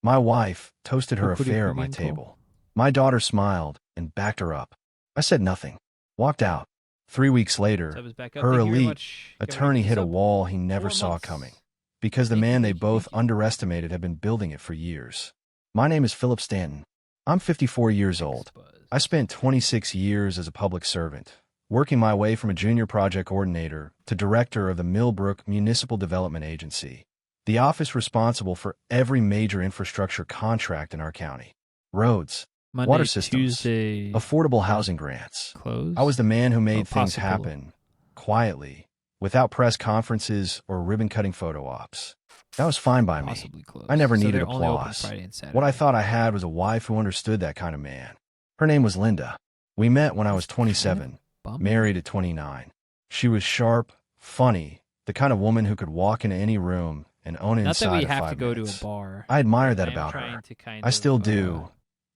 My wife toasted her affair at my table. My daughter smiled and backed her up. I said nothing. Walked out. 3 weeks later, her elite attorney hit a wall he never saw coming. Because the man they both underestimated had been building it for years. My name is Philip Stanton. I'm 54 years old. I spent 26 years as a public servant, working my way from a junior project coordinator to director of the Millbrook Municipal Development Agency, the office responsible for every major infrastructure contract in our county. Roads, Monday, water systems, Tuesday, affordable housing grants. closed. I was the man who made things possible. happen, quietly, without press conferences or ribbon-cutting photo ops. That was fine by me. Possibly closed. I never So needed they're only open applause. Friday and Saturday. What I thought I had was a wife who understood that kind of man. Her name was Linda. We met when I was 27, married at 29. She was sharp, funny, the kind of woman who could walk into any room and own it Not that inside we of have 5 to go minutes. to a bar. I admire that I'm about trying her. to kind I still of, do,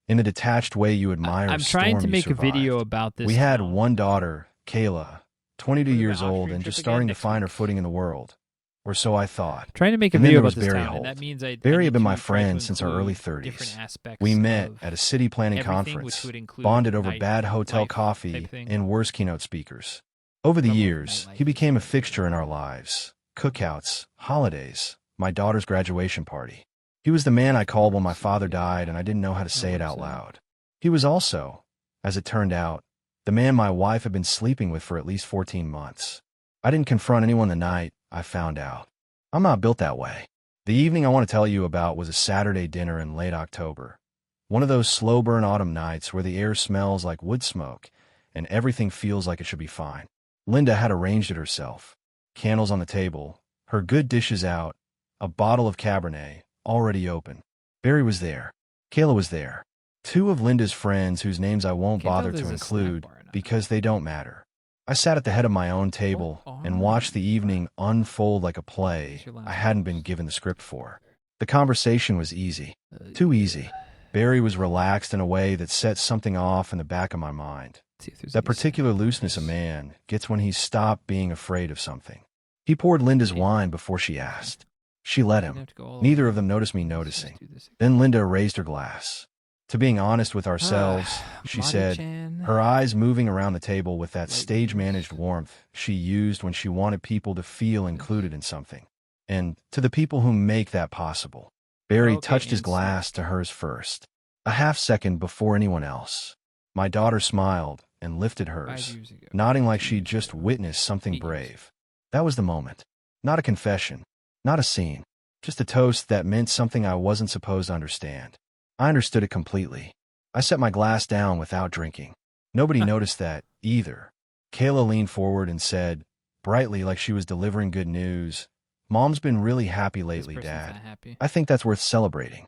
in the detached way you admire I'm a trying storm to you make a video survived. about this. We had town. one daughter, Kayla, 22 Go to the years old Austrian and trip just again starting to next find her week. footing in the world. Or so I thought. Trying to make a And then video there about was this Barry town, and that Holt. means Barry need had been my to try to friend since our early include different 30s. aspects We met of at a city planning everything, which conference, would include bonded over night bad hotel life coffee type thing. and worse keynote speakers. Over the Level of years, nightlife he is became a very fixture in good. our lives. Cookouts, holidays, my daughter's graduation party. He was the man I called when my father died and I didn't know how to say it out loud. He was also, as it turned out, the man my wife had been sleeping with for at least 14 months. I didn't confront anyone the night I found out. I'm not built that way. The evening I want to tell you about was a Saturday dinner in late October. One of those slow-burn autumn nights where the air smells like wood smoke and everything feels like it should be fine. Linda had arranged it herself. Candles on the table, her good dishes out, a bottle of Cabernet, already open. Barry was there. Kayla was there. Two of Linda's friends whose names I won't Can't tell bother if to there's a snack include bar or not. because they don't matter. I sat at the head of my own table and watched the evening unfold like a play I hadn't been given the script for. The conversation was easy. Too easy. Barry was relaxed in a way that set something off in the back of my mind. See if there's That any particular snack looseness a bars. man gets when he's stopped being afraid of something. He poured Linda's wine before she asked. She let Didn't him. have to go all the Neither way. of them noticed me Let's just noticing. do this again. Then Linda raised her glass. To being honest with ourselves, she said, Madi-chan. her eyes moving around the table with that Light stage-managed warmth she used when she wanted people to feel included in something. And to the people who make that possible. Barry Okay, touched his and glass to hers first, a half-second before anyone else. My daughter smiled and lifted 5 hers, years ago. nodding like 2 she'd years just ago. witnessed something 8 years brave. That was the moment. Not a confession, not a scene, just a toast that meant something I wasn't supposed to understand. I understood it completely. I set my glass down without drinking. Nobody noticed that, either. Kayla leaned forward and said, brightly like she was delivering good news, Mom's been really happy This lately, person's Dad. not happy. I think that's worth celebrating.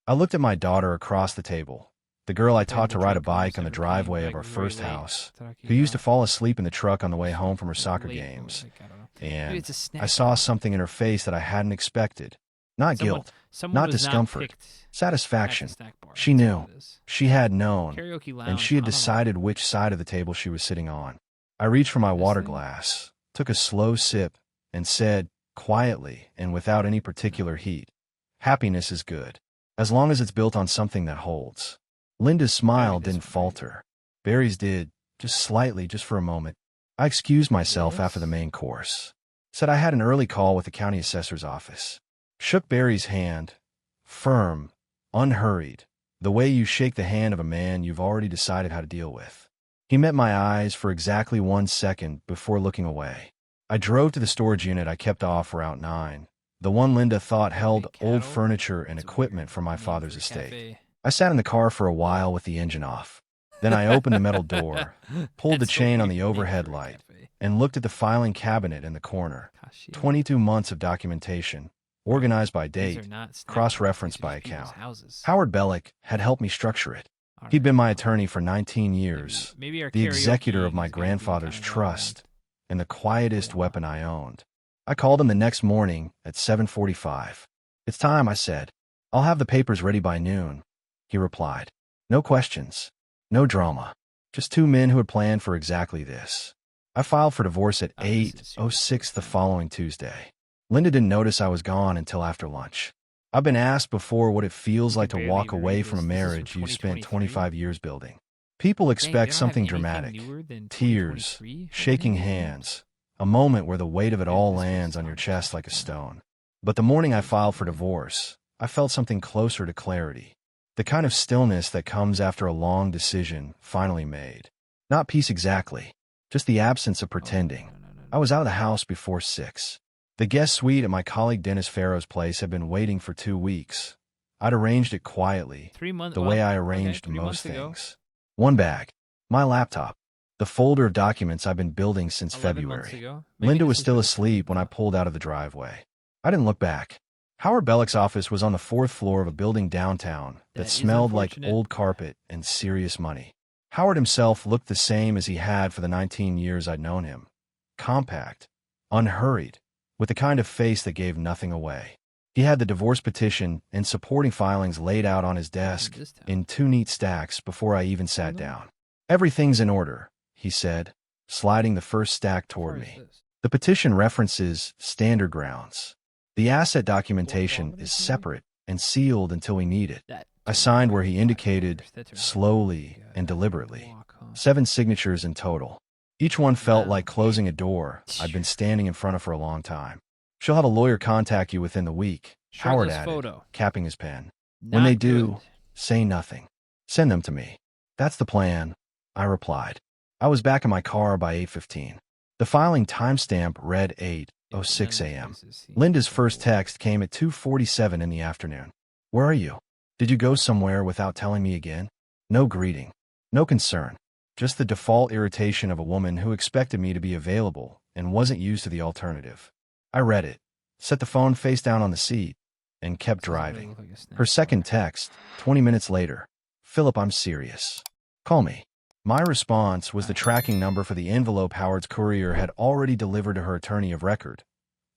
I looked at my daughter across the table, the girl I taught to ride a bike on the driveway of our first house, who used to fall asleep in the truck on the way home from her soccer games. Maybe And it's a snack I saw bar. something in her face that I hadn't expected. Not guilt, Someone not was discomfort, picked at the satisfaction. snack bar. She That's knew. what it is. She had known, Karaoke lounge. and she had I don't know. decided which side of the table she was sitting on. I reached for my This water thing? glass, took a slow sip, and said, quietly and without any particular heat, happiness is good, as long as it's built on something that holds. Linda's smile Maybe this didn't one, right? falter. Barry's did, just slightly, just for a moment. I excused myself after the This? main course. Said I had an early call with the county assessor's office. Shook Barry's hand, firm, unhurried, the way you shake the hand of a man you've already decided how to deal with. He met my eyes for exactly 1 second before looking away. I drove to the storage unit I kept off Route 9, the one Linda thought held Big old cattle? furniture and It's a equipment weird from my name father's for a estate. cafe. I sat in the car for a while with the engine off. Then I opened the metal door, pulled the That's a chain on weird the name overhead for a light, cafe. and looked at the filing cabinet in the corner. Cashier. 22 months of documentation, organized by These are date, not snack cross-referenced bars, by these are people's account. houses. Howard Bellick had helped me structure it. All He'd right, been my well, attorney for 19 years, maybe our the executor karaoke of my is gonna be grandfather's kind of trust, and the quietest Yeah. weapon I owned. I called him the next morning at 7:45. It's time, I said. I'll have the papers ready by noon, he replied. No questions, no drama. Just two men who had planned for exactly this. I filed for divorce at Oh, this is super 8:06 the close. following Tuesday. Linda didn't notice I was gone until after lunch. I've been asked before what it feels like to barely walk even away read from a this. This is from marriage you spent 2023. 25 years building. People Dang, expect they don't have something anything dramatic. newer than Tears, 2023 for shaking interviews? hands, a moment where the weight of it Dude, all this was lands on your Tom's chest like a one. stone. But the morning I filed for divorce, I felt something closer to clarity. The kind of stillness that comes after a long decision finally made. Not peace exactly, just the absence of pretending. I was out of the house before 6. The guest suite at my colleague Dennis Farrow's place had been waiting for 2 weeks. I'd arranged it quietly, 3 months. the Well, way I okay, arranged 3 most months ago. things. One bag, my laptop, the folder of documents I've been building since 11 months February. ago. Maybe Linda this was still really asleep when I fun. pulled out of the driveway. I didn't look back. Howard Bellick's office was on the 4th floor of a building downtown that is smelled like unfortunate. old carpet and serious money. Howard himself looked the same as he had for the 19 years I'd known him. Compact, unhurried, with the kind of face that gave nothing away. He had the divorce petition and supporting filings laid out on his desk in 2 neat stacks before I even sat down. "Everything's in order," he said, sliding the first stack toward me. The petition references standard grounds. The asset documentation is separate and sealed until we need it. I signed where he indicated, slowly and deliberately. 7 signatures in total. Each one felt like closing a door I'd been standing in front of for a long time. "She'll have a lawyer contact you within the week," Howard Shirtless added, photo. capping his pen. "When Not they do, good. say nothing. Send them to me." "That's the plan," I replied. I was back in my car by 8:15. The filing timestamp read 8:06 a.m. Linda's first text came at 2:47 in the afternoon. "Where are you? Did you go somewhere without telling me again?" No greeting. No concern. Just the default irritation of a woman who expected me to be available and wasn't used to the alternative. I read it, set the phone face down on the seat, and kept driving. Her second text, 20 minutes later. "Philip, I'm serious. Call me." My response was the tracking number for the envelope Howard's courier had already delivered to her attorney of record,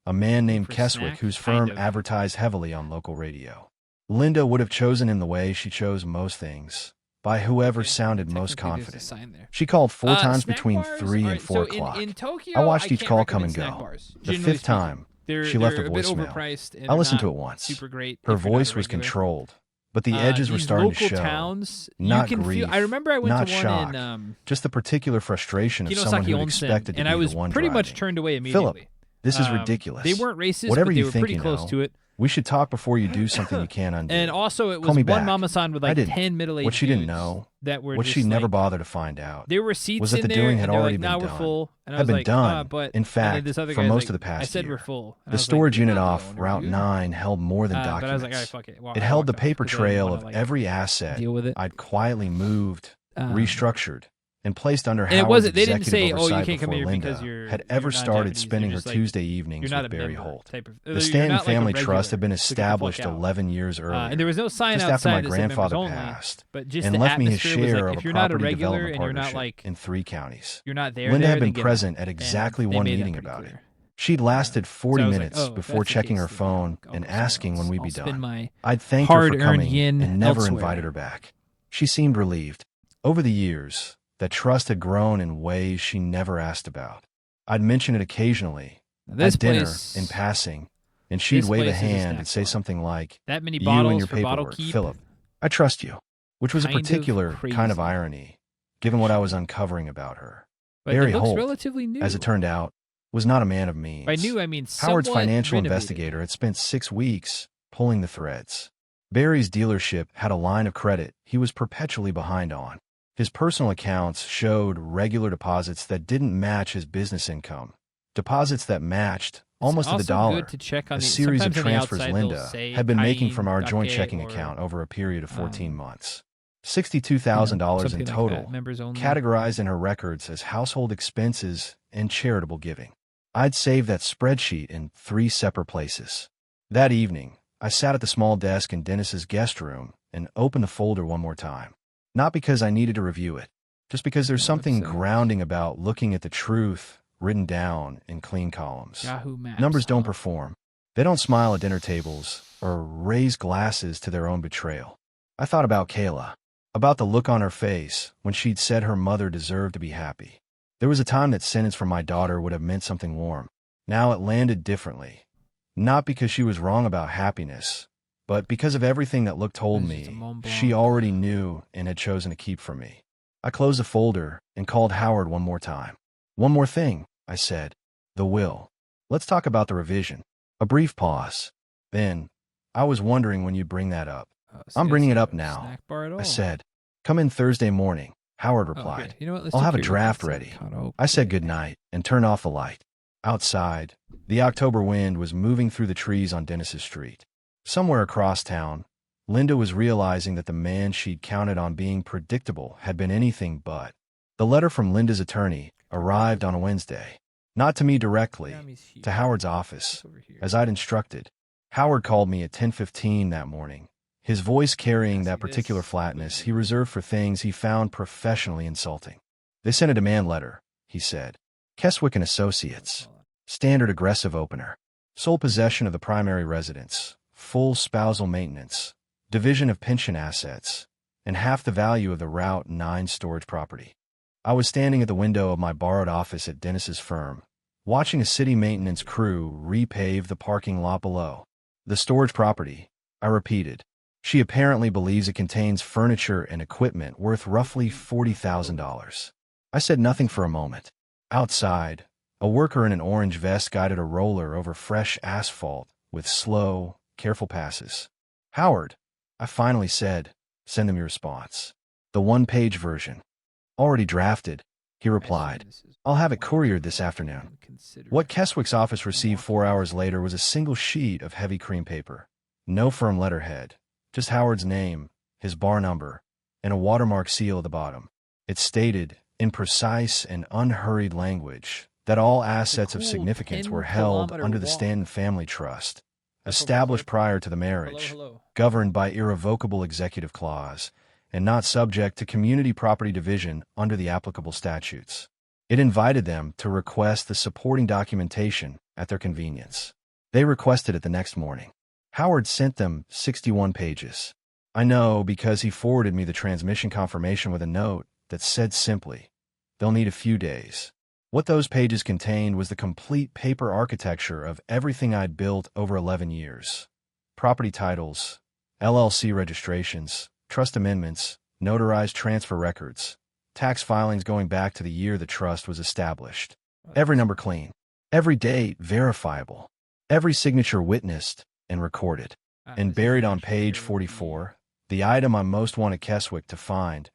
a man named Keswick whose firm advertised heavily on local radio. Linda would have chosen him the way she chose most things, by whoever sounded most confident. She called 4 times between 3 and 4 o'clock. In Tokyo, I watched each call come and snack go. bars. The Generally 5th speaking. time, They're she left a bit voicemail. overpriced and I listened to not it once. Super great. Her if you're not a voice was regular. controlled, but the edges were These starting to local show. towns, Not you can grief, feel. I remember I went not to one shock, in just the particular frustration of someone Kinosaki who Onsen, expected to and be I was the one pretty much driving. turned away immediately. "Philip, this is ridiculous. They weren't racist, Whatever but they you were think pretty you close know, to it. we should talk before you do something you can't undo." And also, it Call was me one back. mama-san with I like didn't. 10 middle-aged What she didn't dudes know, that were what just she never like, bothered to find out, there were seats was that in the there, doing had and they're already like, been "Nah, we're done. full." And I Had was been like, done, but in and then fact, this other for guy's most like, of the past I said year. we're full. And I The was storage like, "You're unit not the off owner, Route dude." 9 held more than But I was documents. like, "All right, fuck it." Well, It I held the walked off paper 'cause I didn't trail wanna, of like, every asset deal with it. I'd quietly moved, restructured, and placed under And it Howard's wasn't. They didn't executive say, "Oh, you oversight can't come before here Linda because you're had you're ever not started Japanese." spending They're her just like, Tuesday "You're evenings not with a Barry member Holt. type of. The You're Stanton not like a Family Trust had been regular, so get the fuck established out." 11 years earlier, And there was no sign just after outside my that said members grandfather only, passed, but just and the left me his atmosphere was share like, of if a you're not a property regular development and you're not partnership like in 3 counties. you're not there, Linda there, had been then get present out. at And exactly they one made that meeting pretty about it. clear. She'd lasted 40 So I was like, minutes "Oh, if before that's the checking case, her then phone I'll and go somewhere asking when else. we'd I'll be spend done. my I'd thanked her for hard-earned coming yen and never elsewhere. invited her back. She seemed relieved. Over the years, that trust had grown in ways she never asked about. I'd mention it occasionally, This at dinner, place, in passing, and she'd this wave a place is a hand snack and say bar. something like, that many "You and bottles your for bottle paperwork, keep. Philip. I trust you," which was a Kind of particular kind of crazy. irony, given what I was uncovering about her. But Barry it looks Holt, relatively new. as it turned out, was not a man of means. By new, I mean Howard's somewhat financial renovated. investigator had spent 6 weeks pulling the threads. Barry's dealership had a line of credit he was perpetually behind on. His personal accounts showed regular deposits that didn't match his business income, deposits that matched, almost to the also dollar, good to check on a the, series of sometimes on the transfers outside they'll Linda say had been making kain, from our joint dake, checking or, account over a period of 14 um, months. $62,000 in something like total, that, members only. categorized in her records as household expenses and charitable giving. I'd saved that spreadsheet in 3 separate places. That evening, I sat at the small desk in Dennis's guest room and opened the folder one more time. Not because I needed to review it, just because there's something grounding about looking at the truth written down in clean columns. Yahoo Maps, Numbers don't perform. They don't smile at dinner tables or raise glasses to their own betrayal. I thought about Kayla, about the look on her face when she'd said her mother deserved to be happy. There was a time that sentence from my daughter would have meant something warm. Now it landed differently. Not because she was wrong about happiness, but because of everything that Look told It's just a me, Mont she Blanc. already knew and had chosen to keep from me. I closed the folder and called Howard one more time. One more thing, I said. The will. Let's talk about the revision. A brief pause. Then, I was wondering when you'd bring that up. I'm bringing it up now, Snack bar at all. I said. Come in Thursday morning, Howard replied. Okay. You know what? Let's I'll do have a karaoke draft instead. ready. Karaoke. I said goodnight and turned off the light. Outside, the October wind was moving through the trees on Dennis's street. Somewhere across town, Linda was realizing that the man she'd counted on being predictable had been anything but. The letter from Linda's attorney arrived on a Wednesday. Not to me directly, to Howard's office, as I'd instructed. Howard called me at 10:15 that morning, his voice carrying that particular flatness he reserved for things he found professionally insulting. They sent a demand letter, he said. Keswick and Associates. Standard aggressive opener. Sole possession of the primary residence. Full spousal maintenance. Division of pension assets. And half the value of the Route 9 storage property. I was standing at the window of my borrowed office at Dennis's firm, watching a city maintenance crew repave the parking lot below. The storage property, I repeated. She apparently believes it contains furniture and equipment worth roughly $40,000. I said nothing for a moment. Outside, a worker in an orange vest guided a roller over fresh asphalt with slow, careful passes. Howard, I finally said, send him your response. The one-page version. Already drafted, he replied. I'll have it couriered this afternoon. What Keswick's office received 4 hours later was a single sheet of heavy cream paper. No firm letterhead, just Howard's name, his bar number, and a watermark seal at the bottom. It stated, in precise and unhurried language, that all assets of significance were held under the Stanton Family Trust, established prior to the marriage, governed by irrevocable executive clause, and not subject to community property division under the applicable statutes. It invited them to request the supporting documentation at their convenience. They requested it the next morning. Howard sent them 61 pages. I know because he forwarded me the transmission confirmation with a note that said simply, they'll need a few days. What those pages contained was the complete paper architecture of everything I'd built over 11 years. Property titles, LLC registrations, trust amendments, notarized transfer records, tax filings going back to the year the trust was established. Every number clean, every date verifiable, every signature witnessed and recorded. And buried on page 44, the item I most wanted Keswick to find,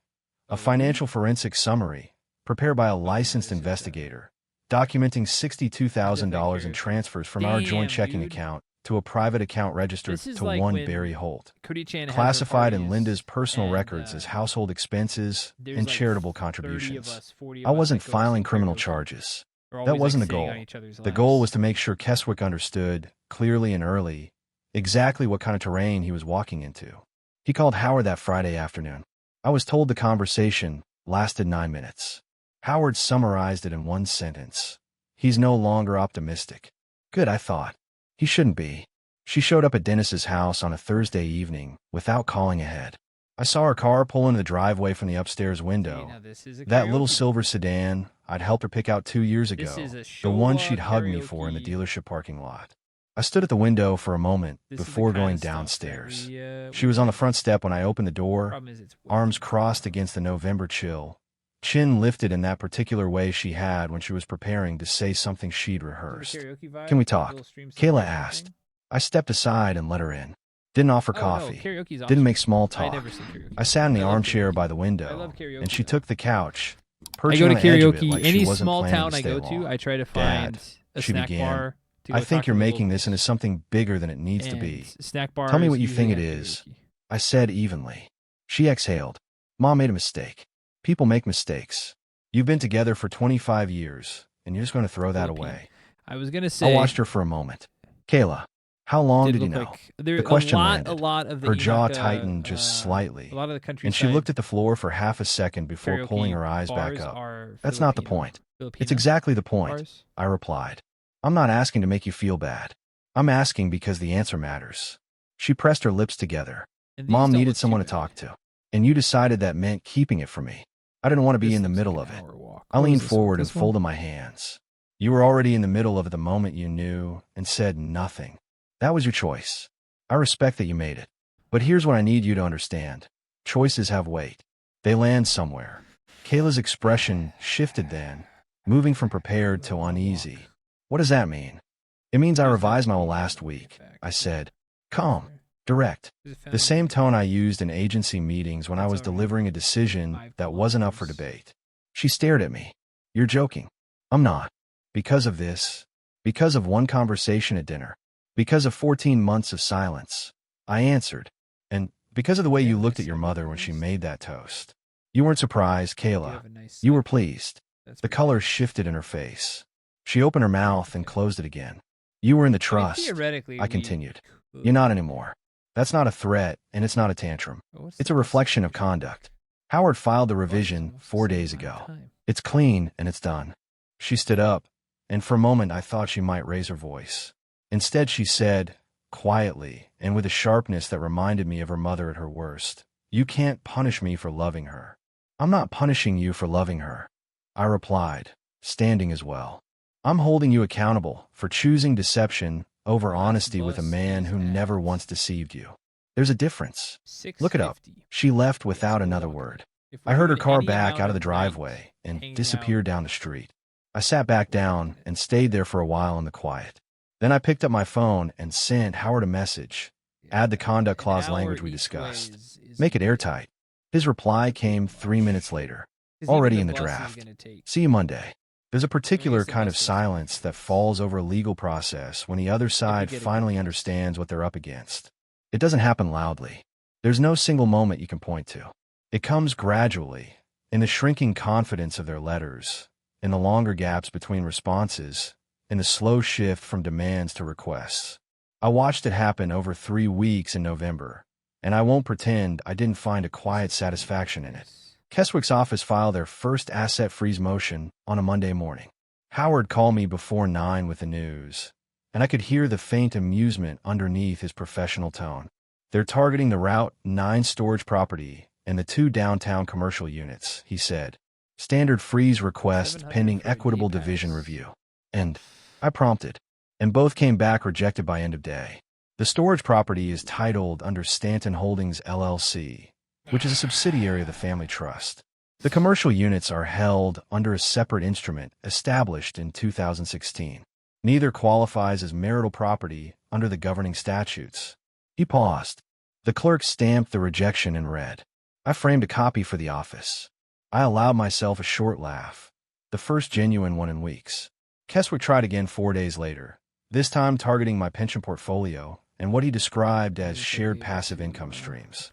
a financial forensic summary prepared by a licensed investigator, documenting $62,000 in transfers from our joint checking account to a private account registered to one Barry Holt, classified in Linda's personal records as household expenses and charitable contributions. I wasn't filing criminal charges. That wasn't the goal. The goal was to make sure Keswick understood, clearly and early, exactly what kind of terrain he was walking into. He called Howard that Friday afternoon. I was told the conversation lasted 9 minutes. Howard summarized it in one sentence. He's no longer optimistic. Good, I thought. He shouldn't be. She showed up at Dennis's house on a Thursday evening without calling ahead. I saw her car pull into the driveway from the upstairs window. That little silver sedan I'd helped her pick out 2 years ago, the one she'd hugged me for in the dealership parking lot. I stood at the window for a moment before going downstairs. She was on the front step when I opened the door, arms crossed against the November chill, chin lifted in that particular way she had when she was preparing to say something she'd rehearsed. Can we talk? Kayla asked. I stepped aside and let her in. Didn't offer coffee. Didn't make small talk. I sat in the armchair by the window, and she took the couch, perching on the edge of it like she wasn't planning to stay long. I try to find a she snack began. bar. I think you're making this into something bigger than it needs to be. Tell me what you think it is, I said evenly. She exhaled. Mom made a mistake. People make mistakes. You've been together for 25 years, and you're just going to throw that away. I was going to say... I watched her for a moment. Kayla, how long did you know? The question landed. Her jaw tightened just slightly, and she looked at the floor for half a second before pulling her eyes back up. That's not the point. It's exactly the point, I replied. I'm not asking to make you feel bad. I'm asking because the answer matters. She pressed her lips together. Mom needed someone to talk to, and you decided that meant keeping it from me. I didn't want to be in the middle of it. I leaned forward and folded my hands. You were already in the middle of it the moment you knew and said nothing. That was your choice. I respect that you made it. But here's what I need you to understand. Choices have weight. They land somewhere. Kayla's expression shifted then, moving from prepared to uneasy. What does that mean? It means I revised my last week, I said. Calm, direct. The same tone I used in agency meetings when I was delivering a decision that wasn't up for debate. She stared at me. You're joking. I'm not. Because of this. Because of one conversation at dinner. Because of 14 months of silence. I answered. And because of the way you looked at your mother when she made that toast. You weren't surprised, Kayla. You were pleased. The color shifted in her face. She opened her mouth and closed it again. You were in the trust, I continued. You're not anymore. That's not a threat, and it's not a tantrum. It's a reflection of conduct. Howard filed the revision 4 days ago. It's clean, and it's done. She stood up, and for a moment I thought she might raise her voice. Instead she said, quietly, and with a sharpness that reminded me of her mother at her worst, you can't punish me for loving her. I'm not punishing you for loving her. I replied, standing as well. I'm holding you accountable for choosing deception over honesty with a man who never once deceived you. There's a difference. Look it up. She left without another word. I heard her car back out of the driveway and disappear down the street. I sat back down and stayed there for a while in the quiet. Then I picked up my phone and sent Howard a message. Add the conduct clause language we discussed. Make it airtight. His reply came 3 minutes later, already in the draft. See you Monday. There's a particular kind of silence that falls over a legal process when the other side finally understands what they're up against. It doesn't happen loudly. There's no single moment you can point to. It comes gradually, in the shrinking confidence of their letters, in the longer gaps between responses, in the slow shift from demands to requests. I watched it happen over 3 weeks in November, and I won't pretend I didn't find a quiet satisfaction in it. Keswick's office filed their first asset freeze motion on a Monday morning. Howard called me before 9 with the news, and I could hear the faint amusement underneath his professional tone. They're targeting the Route 9 storage property and the 2 downtown commercial units, he said. Standard freeze request pending equitable division review. And I prompted, and both came back rejected by end of day. The storage property is titled under Stanton Holdings LLC, which is a subsidiary of the family trust. The commercial units are held under a separate instrument established in 2016. Neither qualifies as marital property under the governing statutes. He paused. The clerk stamped the rejection and read. I framed a copy for the office. I allowed myself a short laugh, the first genuine one in weeks. Keswick tried again 4 days later, this time targeting my pension portfolio and what he described as shared passive income streams.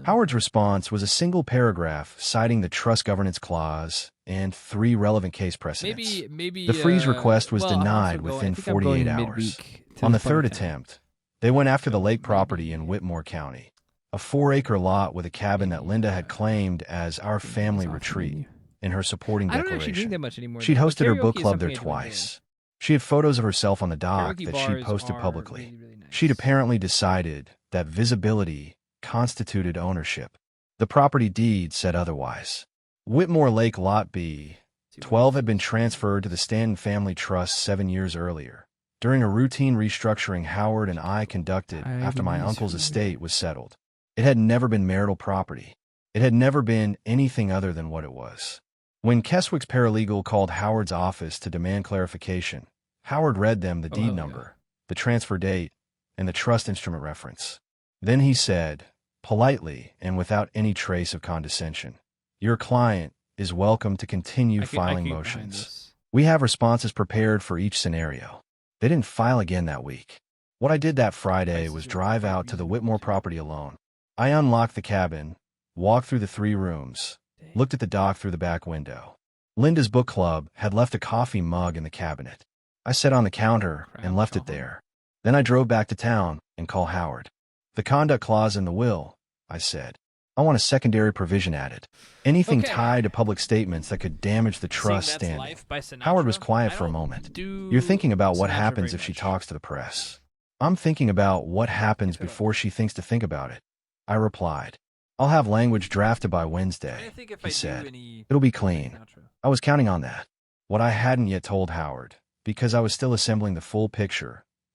Howard's response was a single paragraph citing the trust governance clause and 3 relevant case precedents. The freeze request was denied within 48 hours. On the 3rd attempt, they went after the lake property in Whitmore County, a 4-acre lot with a cabin that Linda had claimed as our family retreat in her supporting declaration. I don't actually drink that much anymore. She'd hosted her book club there twice. She had photos of herself on the dock that she posted publicly. Really nice. She'd apparently decided that visibility constituted ownership. The property deed said otherwise. Whitmore Lake Lot B, 12 had been transferred to the Stanton Family Trust 7 years earlier, during a routine restructuring Howard and I conducted after my uncle's estate was settled. It had never been marital property. It had never been anything other than what it was. When Keswick's paralegal called Howard's office to demand clarification, Howard read them the deed number, the transfer date, and the trust instrument reference. Then he said, politely and without any trace of condescension, your client is welcome to continue filing motions. We have responses prepared for each scenario. They didn't file again that week. What I did that Friday was drive out to the Whitmore property alone. I unlocked the cabin, walked through the 3 rooms, looked at the dock through the back window. Linda's book club had left a coffee mug in the cabinet. I set on the counter and left it there. Then I drove back to town and called Howard. The conduct clause in the will, I said. I want a secondary provision added. Anything tied to public statements that could damage the trust standing. Howard was quiet for a moment. You're thinking about what happens if she talks to the press. I'm thinking about what happens before she thinks to think about it. I replied. I'll have language drafted by Wednesday, he said. It'll be clean. I was counting on that. What I hadn't yet told Howard, because I was still assembling the full picture,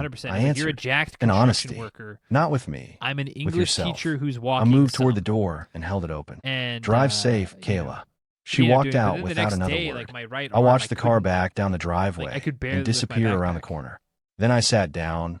100%. I It's like, you're a answered, jacked in construction honesty. worker. Not with me. I'm an With English yourself. teacher who's I walking. moved toward the some. door and held it open. And Drive safe, you know, Kayla. She yeah, walked dude, but out then the without next another day, word. like, my right I arm, watched I the car couldn't- back down the like, driveway I could barely and lift my disappear around the backpack. corner. Then I sat down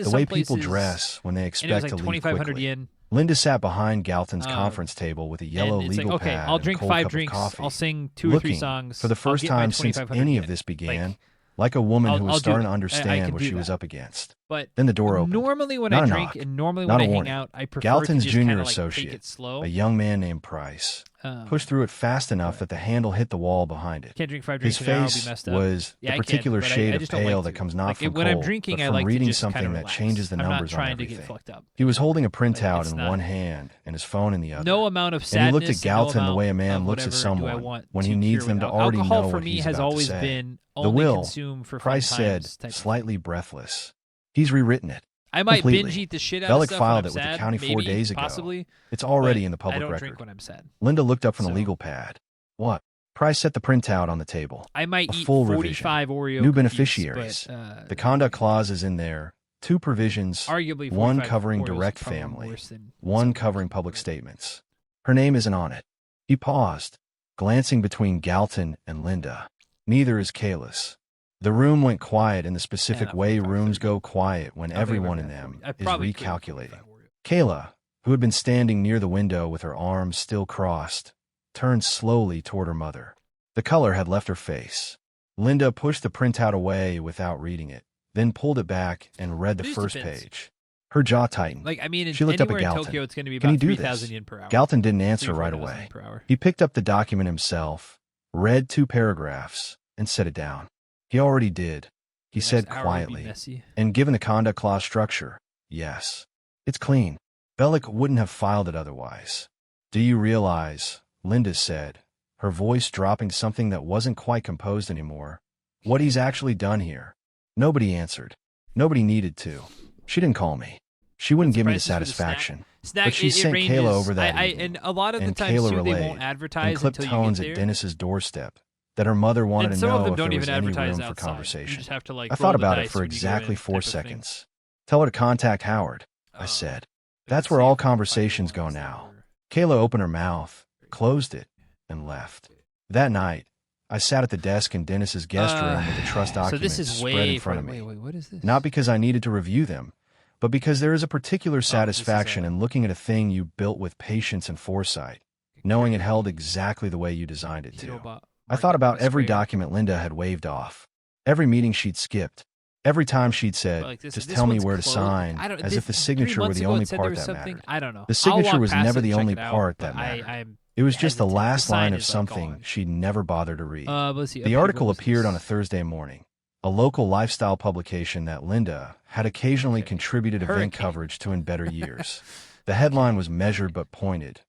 to The some way places, people dress when they and it was expect like to leave 2,500 quickly. yen. Linda sat behind Galton's conference table with a yellow And it's legal like, okay, pad I'll and drink cold 5 cup drinks. of coffee. I'll sing 2 or 3 Looking, songs. for the I'll first get my time since 2,500 any yen. of this began, like a woman who I'll was do starting it. to I understand can what do she was that. up against. But Then the door opened. normally when Not I a drink knock. and normally Not when a I hang warning. out, I prefer Galton's to just junior kind of like take associate, it slow. a young man named Price, pushed through it fast enough that the handle hit the wall behind it. Can't drink 5 His drinks an hour, I'll be face messed up. was Yeah, the I particular can, but shade I of just don't pale like that to. comes not Like, from when cold, I'm drinking, but I from like reading to just something kind of that relax. changes the I'm not numbers on trying to get everything. fucked up. He was holding a printout it's in not- one hand and his phone in the other. No amount of And sadness. he looked at Galton no the way a amount man of looks at whatever do I someone want when to he needs cure them to with already alcohol know for what me he's has about to always say. been The only will, consume for fun Price said, times type of slightly breathless. He's rewritten it. I might completely. binge eat the shit out Bellick of stuff filed when I'm it with sad, the county 4 maybe, days ago. possibly. It's already but in the public I don't record. drink when I'm sad. Linda looked up from the So- legal pad. What? Price set the printout on the table. I might A eat full 45 Oreo New cookies, beneficiaries. but, The conduct clause is in there. 2 provisions. arguably 45 One covering Oreos is direct probably family. worse than One some covering people, public but- statements. Her name isn't on it. He paused, glancing between Galton and Linda. Neither is Kayla's. The room went quiet in the specific Yeah, way 45, rooms 30. go quiet when I'll think everyone about in that them 40. I is probably could eat recalculating. 45 Oreos. Kayla, who had been standing near the window with her arms still crossed, turned slowly toward her mother. The color had left her face. Linda pushed the printout away without reading it, then pulled it back and read the It just first depends. page. Her jaw tightened. Like, I mean, She looked up at anywhere in Galton. Tokyo, it's going to be Can you about do 3,000 this? yen per hour. Galton didn't answer 3,000, right 4,000 away. per hour. He picked up the document himself, read 2 paragraphs, and set it down. He already did, he The said next hour would be quietly. messy. And given the conduct clause structure, yes. It's clean. Bellick wouldn't have filed it otherwise. Do you realize, Linda said, her voice dropping to something that wasn't quite composed anymore, what he's actually done here? Nobody answered. Nobody needed to. She didn't call me. She wouldn't give me the Prices for the satisfaction. Snack, But she it sent ranges. Kayla over that evening, and a lot of the and times Kayla too, they relayed won't advertise and clipped until tones you get at there. Dennis's doorstep that her mother wanted And to some of know them if don't there even was any advertise room for outside. You conversation. just have to like. I roll thought the about it dice for when you go exactly in 4 type of thing. seconds. Tell her to contact Howard, I said. That's where all conversations go now. Kayla opened her mouth, closed it, and left. That night, I sat at the desk in Dennis's guest room with the trust So documents this is spread way in front of me. Wait, what is this? Not because I needed to review them, but because there is a particular satisfaction in looking at a thing you built with patience and foresight, knowing it held exactly the way you designed it to. I thought about every document Linda had waved off, every meeting she'd skipped, every time she'd said, Like this, just this tell me one's where to closed. sign, I don't- as this- if the 3 signature were months the ago only it said part there was that something. mattered. I don't know. The signature I'll walk was past never it the and only check it out, part but that mattered. I'm It was just the hesitant. last sign line of is, like, something gone. she'd never bothered to read. Let's see. The Up here, article what was appeared on a this? Thursday morning, a local lifestyle publication that Linda had occasionally Okay. contributed event Hurricane. coverage to in better years. The headline was measured but pointed.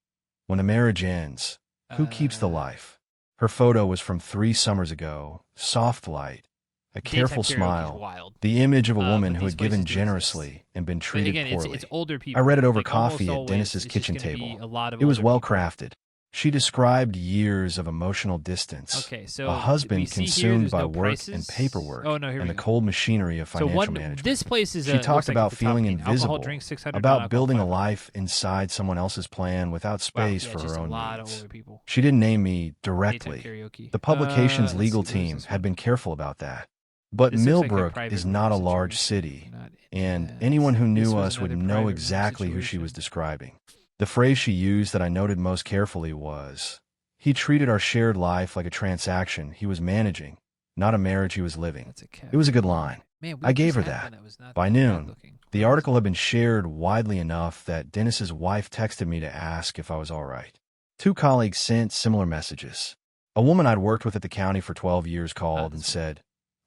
When a marriage ends, who keeps the life? Her photo was from 3 summers ago, soft light, a careful Daytime karaoke's smile, wild. the image of a But woman who these had given places do exist. generously and been But treated again, poorly. it's older I people. read it over Like, almost coffee at always, Dennis's it's just kitchen gonna be table. a lot of It was older well people. crafted. She described years of emotional distance, Okay, so a we husband see here consumed there's by no work prices. and paperwork, Oh no, here and we the go. cold machinery of So financial management. this place is. She looks talked like about it's the top feeling eight. Alcohol invisible, drinks, 600, about non-alcohol, building a 500. life inside someone else's plan without Wow, space yeah, for just her a own lot of needs. older people. She didn't name me Daytime directly. karaoke. The publication's Let's legal see, where's team this had one? been careful about that. But This looks like a Millbrook private is room not a large situation. city, Not and intense. anyone who This knew was us would another know private room exactly who she was situation. describing. The phrase she used that I noted most carefully was, he treated our shared life like a transaction he was managing, not a marriage he was living. That's a cat. It was a good line. Man, we I gave just her had that. one that was not By that bad noon, looking. the article had been shared widely enough that Dennis's wife texted me to ask if I was all right. 2 colleagues sent similar messages. A woman I'd worked with at the county for 12 years called and this one. said,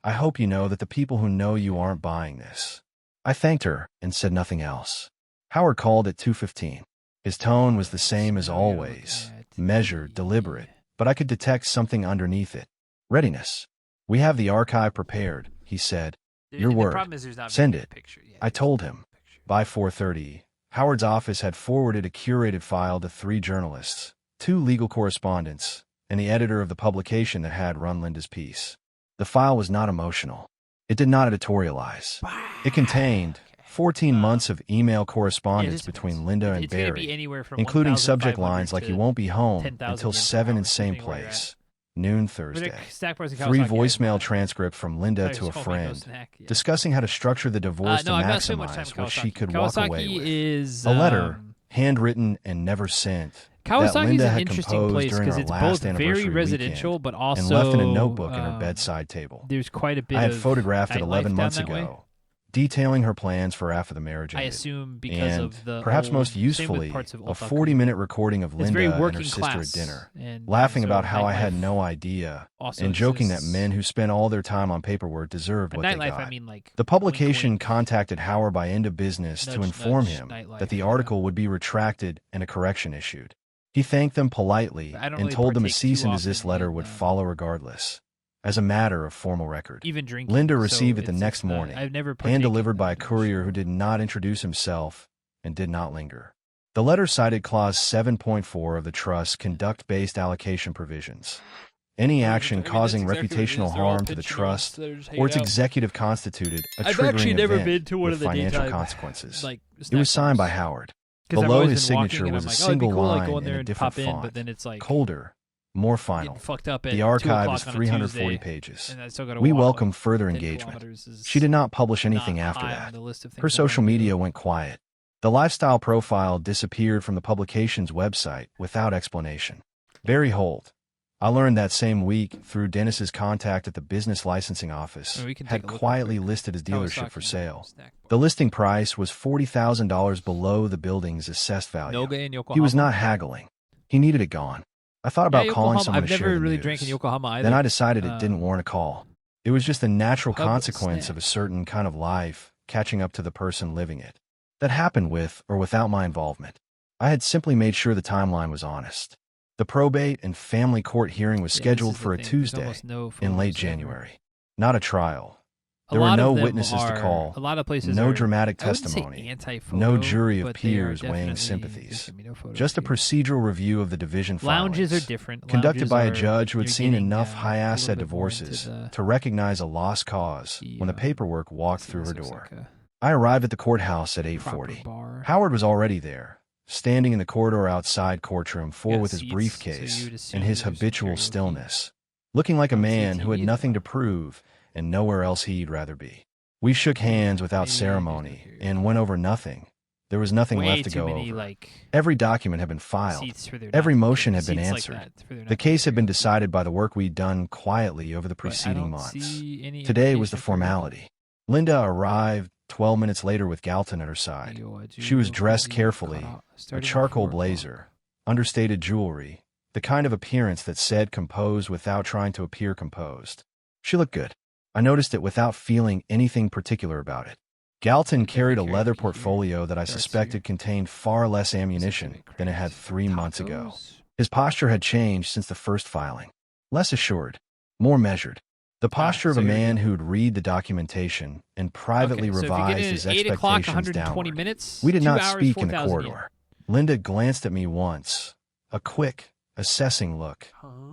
I hope you know that the people who know you aren't buying this. I thanked her and said nothing else. Howard called at 2:15. His tone was the same as Now we gotta look always, at measured, the- deliberate, but I could detect something underneath it. Readiness. We have the archive prepared, he said. Your The word. problem is there's not Send very it. good picture. Yeah, I there's told no him. picture. By 4:30, Howard's office had forwarded a curated file to 3 journalists, 2 legal correspondents, and the editor of the publication that had run Linda's piece. The file was not emotional. It did not editorialize. It contained 14 months of email correspondence just between depends. Linda and It's gonna be Barry, anywhere from including subject 1,500 lines like to you won't be home 10,000 until yen per 7 hour, in same depending where you're at. place. Noon But Thursday. the Stack Bars in 3 Kawasaki, I voicemail admire. transcript from Linda Sorry, to a just call me no friend, snack. Yeah. discussing how to structure the divorce No, to I've not spent much time in maximize what she Kawasaki. could walk away Kawasaki with. is A letter, handwritten and never sent, that Kawasaki's Linda an had interesting composed place during because our it's last both anniversary very residential, weekend but also and left in a notebook in her bedside table. There's quite a bit I had of photographed it nightlife 11 down months that way. ago, detailing her plans for after the marriage I ended. assume because And, of the perhaps old, most same with usefully, parts of a Otaku. 40-minute recording of It's very Linda and her working sister class at dinner, and laughing so about how I had nightlife no idea, also and joking that exists. men who spent all their time on paperwork deserved By what they nightlife, got. I mean like The publication wink, wink, contacted Howard by end of business to nudge, inform nudge, him nightlife, that the article would be retracted and a correction issued. He thanked them politely I don't and really told them a partake cease too and desist often letter in, would follow regardless, as a matter of formal record. even drinking. Linda so received it the it's next not- morning, I've never partaken hand-delivered by a in that courier much. who did not introduce himself and did not linger. The letter cited Clause 7.4 of the Trust's conduct-based allocation provisions. Any action causing reputational harm to the Trust or its executive constituted a I've actually triggering never event been to one with of the financial daytime, consequences. like, It was snack signed by bars. Howard. 'Cause I've Below always his been walking signature and was I'm a like, oh, it'd be single cool, like, line go in in there a and different pop in, font, but then it's like colder, more final. getting fucked up at The 2 archive o'clock is on a 340 Tuesday, pages. and I still gotta We walk, welcome like, further 10 engagement. kilometers is She did not publish anything not after high on that. the list of things Her I wanna social do. media went quiet. The lifestyle profile disappeared from the publication's website without explanation. Barry Holt, I learned that same week through Dennis's contact at the business licensing office, We can had take a look quietly real quick. listed his dealership for Kawasaki sale. snack bar. The listing price was $40,000 below the building's assessed value. Noga in Yokohama. He was not haggling. He needed it gone. I thought about Yeah, calling Yokohama. someone I've to share never the really news. drank in Yokohama either. Then I decided it didn't warrant a call. It was just a natural Pub consequence of a snack. certain kind of life catching up to the person living it. That happened with or without my involvement. I had simply made sure the timeline was honest. The probate and family court hearing was Yeah, this scheduled is the for a thing. There's Tuesday almost no in late photos ever. January. Not a trial. A There were lot no of them witnesses to are- call, A lot of places no are, dramatic I wouldn't say testimony, anti-photo, no jury of but they are peers weighing definitely- sympathies. there's gonna be no photos Just a here. procedural review of the division Lounges filings, are different. conducted Lounges by a are- judge who had you're seen getting, enough a high-asset little bit more into divorces the- to recognize a lost cause when the paperwork walked This through her looks door. like a I arrived at the courthouse at proper 8:40. bar. Howard was already there, standing in the corridor outside courtroom 4 Got with his seats, so briefcase you would assume and his there's habitual karaoke. stillness, looking like a On man who had CTV, nothing to though. prove and nowhere else he'd rather be. We shook hands without Maybe there's no ceremony karaoke. and went over nothing. There was nothing Way left to too go many, over. like, Every document had been filed. seats for there Every not to be motion had been seats like answered. that for there not The to be case had been karaoke. decided by the work we'd done quietly over the But I preceding don't months. see any Today was the invitation for karaoke. formality. Linda arrived 12 minutes later with Galton at her side. She was dressed carefully, a charcoal blazer, understated jewelry, the kind of appearance that said composed without trying to appear composed. She looked good. I noticed it without feeling anything particular about it. Galton carried a leather portfolio that I suspected contained far less ammunition than it had 3 months ago. His posture had changed since the first filing. Less assured, more measured. The posture of so a you're man good. who'd read the documentation and privately Okay, so if you get revised in his at 8 o'clock, expectations 120 downward. minutes, We did 2 not hours, speak in the 4,000 yen. corridor. Linda glanced at me once, a quick, assessing look,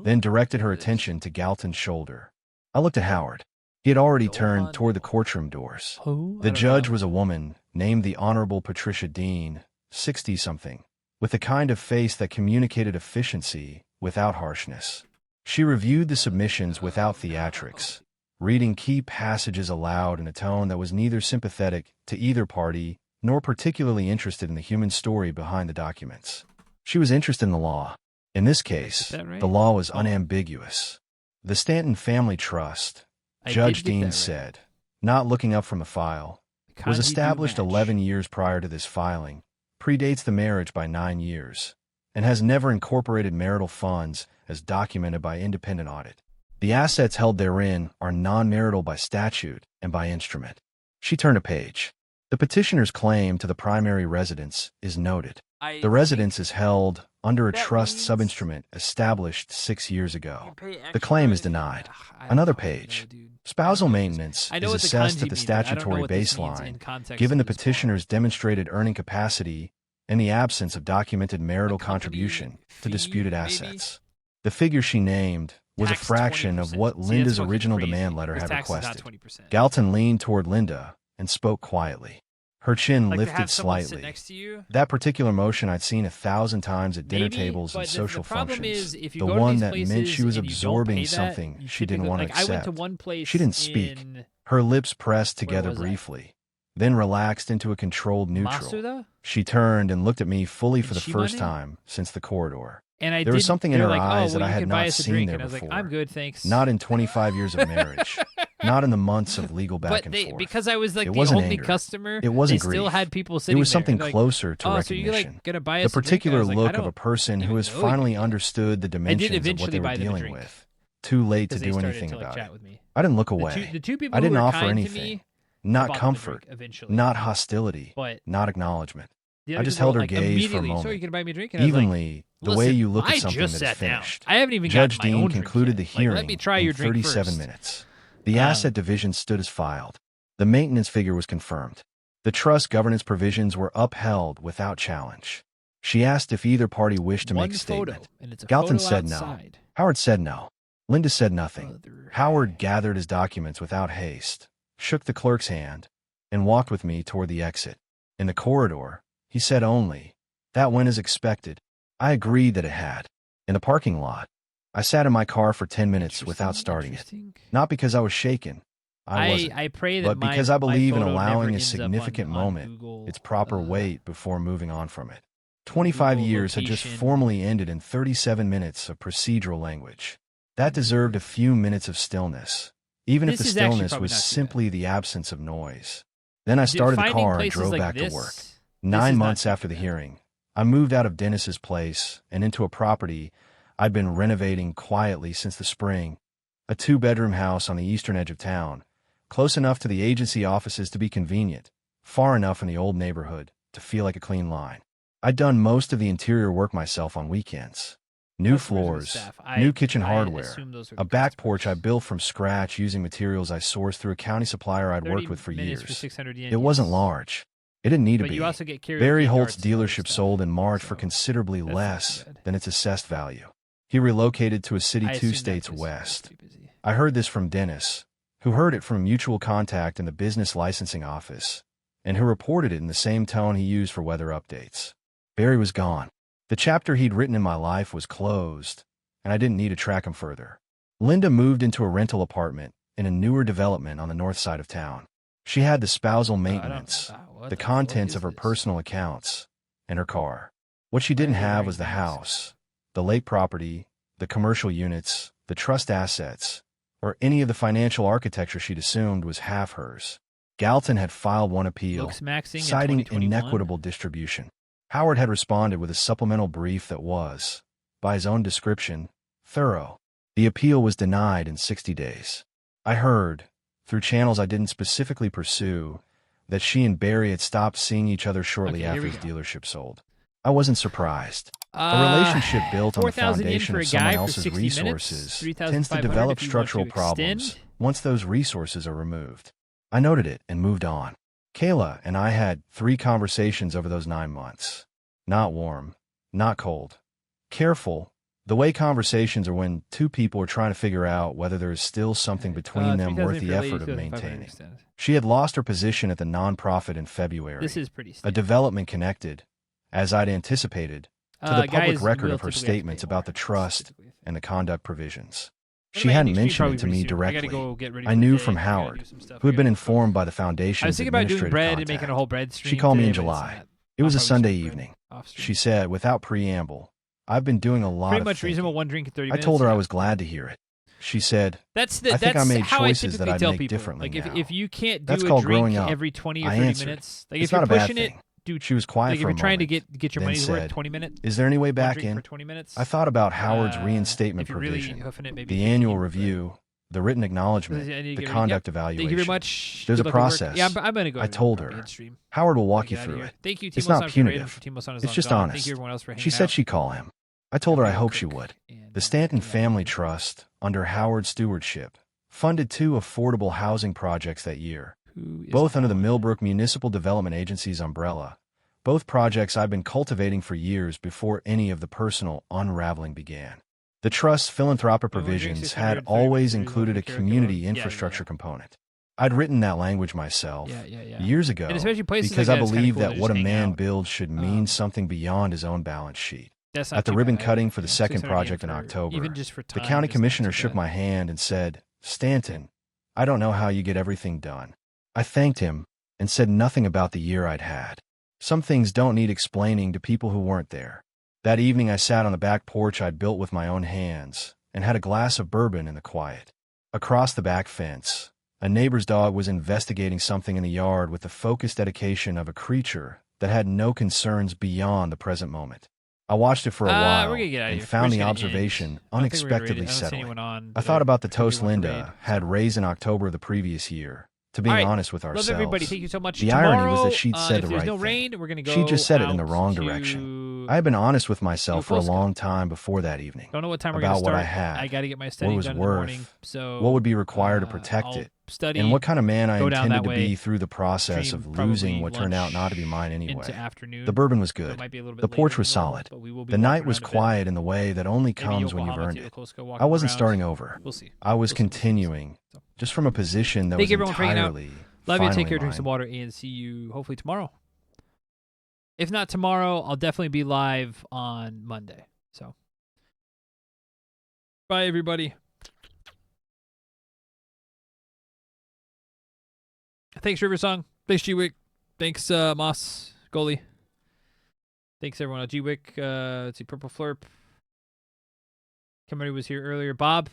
then directed her attention to Galton's shoulder. I looked at Howard. He had already turned toward the courtroom doors. The judge was a woman named the Honorable Patricia Dean, 60-something, with a kind of face that communicated efficiency without harshness. She reviewed the submissions without theatrics, reading key passages aloud in a tone that was neither sympathetic to either party nor particularly interested in the human story behind the documents. She was interested in the law. In this case, Did I get that right? the law was unambiguous. The Stanton Family Trust, I Judge did get Dean that right. said, not looking up from the file, was Kanji do established match. 11 years prior to this filing, predates the marriage by 9 years, and has never incorporated marital funds as documented by independent audit. The assets held therein are non-marital by statute and by instrument. She turned a page. The petitioner's claim to the primary residence is noted. The residence is held under a that trust means sub-instrument established 6 years ago. You pay The extra claim is if you- denied. I don't Another fucking know, page. dude. Spousal I don't know what this- maintenance I know is what the assessed kanji at the means, but I don't know statutory what this means in baseline, context given of the this law. petitioner's demonstrated earning capacity and the absence of documented marital company contribution to fee, disputed maybe? assets. The figure she named was a Tax fraction of 20%. what See, that's Linda's fucking original crazy. demand letter His had tax is not requested. 20%. Galton leaned toward Linda and spoke quietly. Her chin Like to lifted have someone sit slightly. next to you. That particular motion I'd seen 1,000 times at dinner Maybe, tables but and the social problem functions. is if you The go to one these that meant places she was and you don't absorbing pay that, something you she didn't typically- want to like, I went to accept. one place She didn't speak. in- Her lips pressed Where together was I? briefly. then relaxed into a controlled neutral. Masuda? She turned and looked at me fully for the Shimane? first time since the corridor. And There was something in her eyes oh, that well, I you had can buy not us a seen drink. there And I was like, before. I'm good, thanks. Not in 25 years of marriage. Not in the months of legal back and forth. Because I was like It the wasn't only anger. customer, It wasn't they still grief. had people It sitting was something there. Like, closer to oh, recognition. so you're like gonna buy The us a drink? And I particular was like, look I of a don't person who even has know finally you. understood the dimensions of what eventually they were buy them a dealing drink. with. Too late to Because they do started anything to like about chat it. with me. I didn't look The away. two people I who didn't were offer kind anything. to me, Not bought them a comfort. drink eventually. Not hostility. But not acknowledgement. the I other just people held her like, gaze for a immediately, moment. So you can buy me a drink? And I was like, Evenly, the way listen, you look I at something just that is sat down. finished. I haven't even Judge gotten my Dean own drink concluded the yet. Like, hearing let me try in your drink 37 first. minutes. The asset division stood as filed. The maintenance figure was confirmed. The trust governance provisions were upheld without challenge. She asked if either party wished to make a statement. And it's a Galton photo said no. outside. Howard said no. Linda said nothing. Brother. Howard gathered his documents without haste, shook the clerk's hand, and walked with me toward the exit. In the corridor, he said only, "That went as expected." I agreed that it had. In the parking lot, I sat in my car for 10 minutes without starting it. Not because I was shaken. I wasn't. I pray that But because I believe in my photo allowing never a ends up significant on moment, Google, its proper weight before moving on from it. 25 Google years had just location. formally ended in 37 minutes of procedural language. That deserved a few minutes of stillness, even if the This is actually stillness probably was not too simply the absence of noise. Then I started the Finding car and places drove like back this, to work. this 9 is not months too after the bad. hearing, I moved out of Dennis's place and into a property I'd been renovating quietly since the spring, a 2-bedroom house on the eastern edge of town, close enough to the agency offices to be convenient, far enough in the old neighborhood to feel like a clean line. I'd done most of the interior work myself on weekends. New Customers and floors, staff. new kitchen I hardware, assume those are a the back customers. porch I built from scratch using materials I sourced through a county supplier I'd 30 worked with for minutes years. For 600 yen, It wasn't yes. large. It didn't need to But be. you also get karaoke Barry and Holt's darts and other dealership stuff, sold in March for so considerably that's not less too bad. than its assessed value. He relocated to a city I 2 assume that states place is west. pretty busy. I heard this from Dennis, who heard it from a mutual contact in the business licensing office, and who reported it in the same tone he used for weather updates. Barry was gone. The chapter he'd written in my life was closed, and I didn't need to track him further. Linda moved into a rental apartment in a newer development on the north side of town. She had the spousal maintenance, What the fuck contents is of her this? personal accounts, and her car. What she didn't are they have wearing was the masks? house, the lake property, the commercial units, the trust assets, or any of the financial architecture she'd assumed was half hers. Galton had filed one appeal, Looks maxing in citing 2021. inequitable distribution. Howard had responded with a supplemental brief that was, by his own description, thorough. The appeal was denied in 60 days. I heard, through channels I didn't specifically pursue, that she and Barry had stopped seeing each other shortly Okay, here after we his go. dealership sold. I wasn't surprised. A relationship built on the 4,000 yen foundation for a of someone guy for else's 60 minutes, resources 3,500 tends to if develop you want structural to problems extend. once those resources are removed. I noted it and moved on. Kayla and I had 3 conversations over those 9 months. Not warm, not cold. Careful, the way conversations are when 2 people are trying to figure out whether there is still something between them 3,000 worth for the a lady, effort of 2,500 maintaining. extended. She had lost her position at the nonprofit in February. This is pretty A standard. development connected, as I'd anticipated, to the public Guys record will of her typically have to pay statements more. about the That's trust typically a thing. and the conduct provisions. One of She my hadn't NXT mentioned probably it to pretty me soon. I gotta directly. go get ready I for the knew day. from I gotta do Howard, some stuff. who had I been gotta informed by the I foundation's was thinking about doing administrative bread and making a contact. whole bread stream. She called me in today, but it's July. not. It was I'll a probably Sunday start bread evening. off stream. She said, without preamble, "I've been doing a lot Pretty of much thinking." reasonable, one drink in 30 I minutes. told her I yeah. was glad to hear it. She said, That's "I think I made how choices that typically I'd tell make people. differently Like now." if you can't do That's a called drink growing up. every 20 or I 30 answered. minutes, like It's if you're not a bad pushing it, thing. do. She was quiet Like if for a you're trying to moment, get your then money's worth, said, 20 minutes. "Is there any way One back drink in?" for 20 minutes. I thought about Howard's reinstatement if you're really provision, hoofing it, maybe the 15, annual but- review, the written acknowledgement, I need to the get ready. conduct Yep. evaluation. Thank you very much. There's Good a luck at work. process. Yeah, I'm gonna go. I told her. End stream. Howard will walk Get you out of through here. it. Thank you, It's Timo-san, not for your rating. punitive. Timo-san is It's long just gone. honest. Thank you everyone else for hanging She said out. she'd call him. I told her I Real hoped she quick, would. and, The Stanton yeah. Family Trust, under Howard's stewardship, funded 2 affordable housing projects that year, Who is both under the on? Millbrook Municipal Development Agency's umbrella. Both projects I've been cultivating for years before any of the personal unraveling began. The Trust's philanthropic Everyone drinks provisions 600, had 30 always minutes, included a karaoke community bar. Yeah, infrastructure component. I'd written that language myself Yeah. years ago And especially places because like I that, it's kinda believe cool to that just what a hang man out. builds should mean something beyond his own balance sheet. That's not At the too ribbon bad. cutting for the Yeah, second 600 project in for- October, even just for the time, county just not commissioner too shook bad. my hand and said, "Stanton, I don't know how you get everything done." I thanked him, and said nothing about the year I'd had. Some things don't need explaining to people who weren't there. That evening I sat on the back porch I'd built with my own hands and had a glass of bourbon in the quiet. Across the back fence, a neighbor's dog was investigating something in the yard with the focused dedication of a creature that had no concerns beyond the present moment. I watched it for a while we're gonna get out of and here. found We're the just gonna observation end. I don't think we're gonna unexpectedly raid it. I don't see settling. anyone on I that thought about the particularly toast want to Linda raid, had so. raised in October of the previous year. To be All right. honest with ourselves, Love everybody. Thank you so much. the Tomorrow, irony was that she'd said if the there's right no thing. rain, we're gonna go. She just said it in the out wrong to direction. I had been honest with myself for a Yokosuka. long time before that evening. Don't know what time we're gonna about start. what I had, I gotta get my what studying was done in the morning. worth, So what would be required to protect I'll it, study, and what kind of man I go down intended that to be way, through the process stream of losing probably what turned out not to be lunch mine into anyway. afternoon. The bourbon was So it good. might be a little bit The porch later was than normal, solid. but we will be The night walking was around a bit. quiet in the way that only Maybe comes when you've Yokohama earned to it. Yokosuka, I walking wasn't around. starting over. We'll see. I was We'll see. continuing, So. just from a position that Thank was you everyone for hanging out. entirely, Love you. Take finally care. Drink some mine. water, and see you hopefully tomorrow. If not tomorrow, I'll definitely be live on Monday. So, bye everybody. Thanks Riversong. Thanks G-Wick. Thanks Moss Goalie. Thanks everyone. G-Wick. Let's see. Purple Flurp. Somebody was here earlier. Bob.